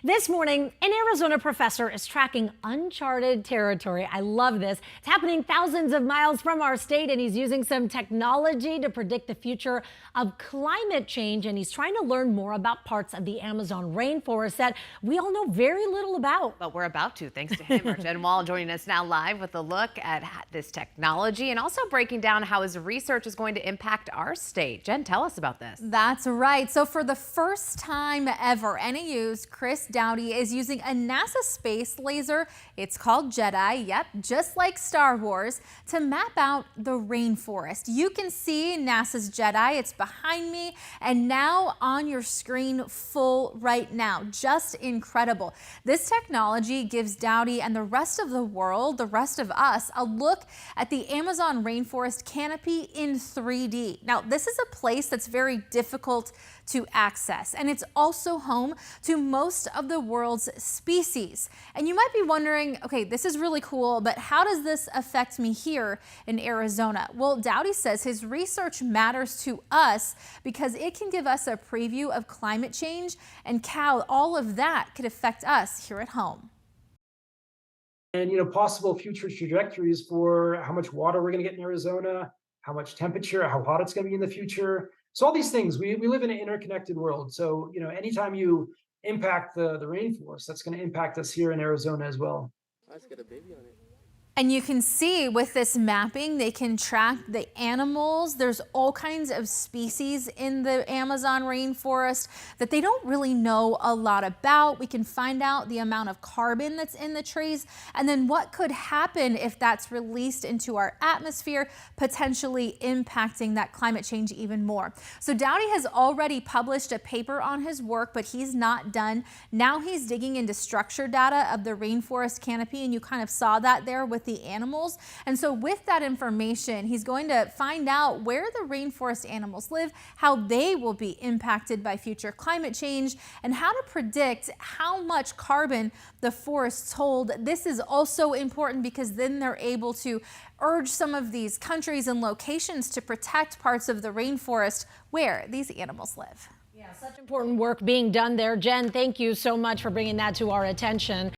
This morning, an Arizona professor is tracking uncharted territory. I love this. It's happening thousands of miles from our state, and he's using some technology to predict the future of climate change. And he's trying to learn more about parts of the Amazon rainforest that we all know very little about. But we're about to, thanks to him. Our Jen Wall joining us now live with a look at this technology and also breaking down how his research is going to impact our state. Jen, tell us about this. That's right. So for the first time ever, NAU's Chris Dowdy is using a NASA space laser. It's called Jedi, yep, just like Star Wars, to map out the rainforest. You can see NASA's Jedi. It's behind me and now on your screen full right now. Just incredible. This technology gives Dowdy and the rest of the world, the rest of us, a look at the Amazon rainforest canopy in 3D. Now, this is a place that's very difficult to access, and it's also home to most of the world's species. And you might be wondering, okay, this is really cool, but how does this affect me here in Arizona? Well, Dowdy says his research matters to us because it can give us a preview of climate change and how all of that could affect us here at home. And possible future trajectories for how much water we're going to get in Arizona, how much temperature, how hot it's going to be in the future. So all these things, we live in an interconnected world. So anytime you impact the rainforest, that's going to impact us here in Arizona as well. Let's get a baby on it. And you can see with this mapping, they can track the animals. There's all kinds of species in the Amazon rainforest that they don't really know a lot about. We can find out the amount of carbon that's in the trees and then what could happen if that's released into our atmosphere, potentially impacting that climate change even more. So Dowdy has already published a paper on his work, but he's not done. Now he's digging into structure data of the rainforest canopy, and you kind of saw that there with the animals. And so with that information, he's going to find out where the rainforest animals live, how they will be impacted by future climate change, and how to predict how much carbon the forests hold. This is also important because then they're able to urge some of these countries and locations to protect parts of the rainforest where these animals live. Yeah, such important work being done there. Jen, thank you so much for bringing that to our attention.